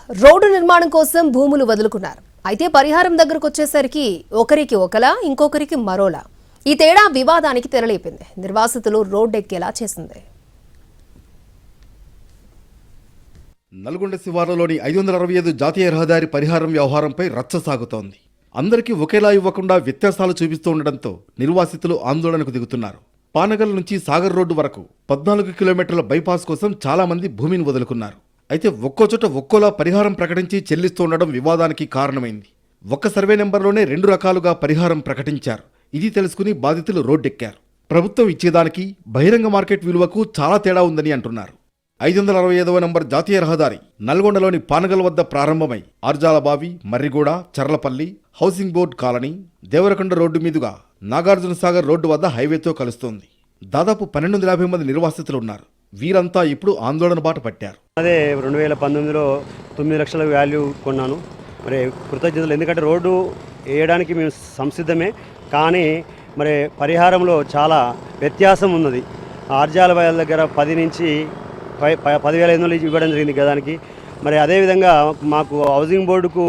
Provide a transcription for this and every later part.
Road నిర్మాణం కోసం భూములు వదులుకున్నారు. అయితే పరిహారం దగ్గరకు వచ్చేసరికి ఒకరికి ఒకలా ఇంకొకరికి మరోలా. ఈ తేడా వివాదానికి తెరలేపింది. నిర్వాసితులు రోడ్డెక్కేలా చేసింది. నల్గొండ శివార్లలోని 565 జాతీయ రహదారి పరిహారం వ్యవహారంపై రచ్చ సాగుతోంది. అందరికీ ఒకేలా ఇవ్వకుండా వ్యత్యాసాలు చూపిస్తూ ఉండడంతో నిర్వాసితులు ఆందోళనకు దిగుతున్నారు. పానగల్ నుంచి సాగర్ రోడ్డు వరకు 14 కిలోమీటర్ల బైపాస్ కోసం చాలా మంది భూమిని వదులుకున్నారు. అయితే ఒక్కోచోట ఒక్కోలా పరిహారం ప్రకటించి చెల్లిస్తూ ఉండడం వివాదానికి కారణమైంది. ఒక్క సర్వే నెంబర్లోనే 2 రకాలుగా పరిహారం ప్రకటించారు. ఇది తెలుసుకుని బాధితులు రోడ్డెక్కారు. ప్రభుత్వం ఇచ్చేదానికి బహిరంగ మార్కెట్ విలువకు చాలా తేడా ఉందని అంటున్నారు. 565వ నంబర్ జాతీయ రహదారి నల్గొండలోని పానగల్ వద్ద ప్రారంభమై Arjalabavi, Marriguda, Charlapalli, housing board colony, Devarakonda road మీదుగా నాగార్జున సాగర్ రోడ్డు వద్ద హైవేతో కలుస్తోంది. దాదాపు 1250 మంది నిర్వాసితులు ఉన్నారు. వీరంతా ఇప్పుడు ఆందోళన బాట పట్టారు. అదే 2019లో 9 లక్షల వాల్యూ కొన్నాను. మరి కృతజ్ఞతలు. ఎందుకంటే రోడ్డు వేయడానికి మేము సంసిద్ధమే, కానీ మరి పరిహారంలో చాలా వ్యత్యాసం ఉన్నది. ఆర్జాలబావి దగ్గర 10 నుంచి 10,500 ఇవ్వడం జరిగింది గదానికి. మరి అదేవిధంగా మాకు హౌసింగ్ బోర్డుకు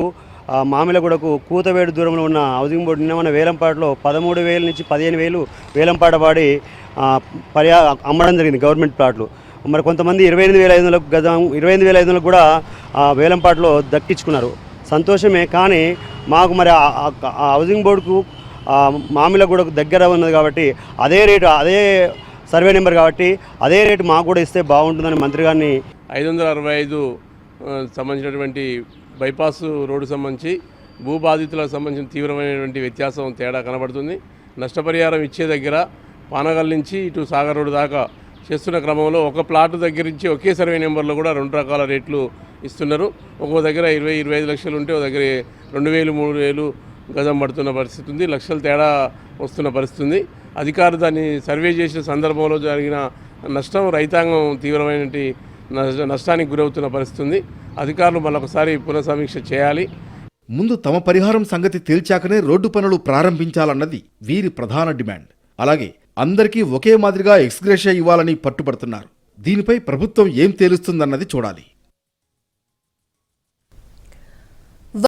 మామిలగూడకు కూతవేడు దూరంలో ఉన్న హౌసింగ్ బోర్డు నిన్న మన వేలంపాటలో 13,000 నుంచి 15,000 వేలంపాట పాడి అమ్మడం జరిగింది గవర్నమెంట్ ప్లాట్లు. మరి కొంతమంది 28,500 గజం 28,500 కూడా వేలంపాటలో దక్కించుకున్నారు. సంతోషమే, కానీ మాకు మరి హౌసింగ్ బోర్డుకు మామిలగూడకు దగ్గర ఉన్నది కాబట్టి అదే రేటు, అదే సర్వే నెంబర్ కాబట్టి అదే రేటు మాకు కూడా ఇస్తే బాగుంటుందని మంత్రి గారిని 565 సంబంధించినటువంటి బైపాస్ రోడ్డు సంబంధించి భూబాధితులకు సంబంధించిన తీవ్రమైనటువంటి వ్యత్యాసం తేడా కనబడుతుంది. నష్టపరిహారం ఇచ్చే దగ్గర పానగల్ నుంచి ఇటు సాగర్ రోడ్డు దాకా చేస్తున్న క్రమంలో ఒక ప్లాట్ దగ్గర నుంచి ఒకే సర్వే నెంబర్లో కూడా 2 రకాల రేట్లు ఇస్తున్నారు. ఒక్కో దగ్గర 20-25 లక్షలు ఉంటే ఒక దగ్గర 2,000, 3,000 గజం పడుతున్న పరిస్థితి ఉంది. లక్షల తేడా వస్తున్న పరిస్థితి ఉంది. అధికారులు దాన్ని సర్వే చేసిన సందర్భంలో జరిగిన నష్టం రైతాంగం తీవ్రమైన నష్టానికి గురవుతున్న పరిస్థితి ఉంది. అధికారులు మళ్ళొకసారి పునఃసమీక్ష చేయాలి. ముందు తమ పరిహారం సంగతి తేల్చాకనే రోడ్డు పనులు ప్రారంభించాలన్నది వీరి ప్రధాన డిమాండ్. అలాగే అందరికీ ఒకే మాదిరిగా ఎక్స్గ్రేషియా ఇవ్వాలని పట్టుబడుతున్నారు. దీనిపై ప్రభుత్వం ఏం తేలుస్తుందన్నది చూడాలి.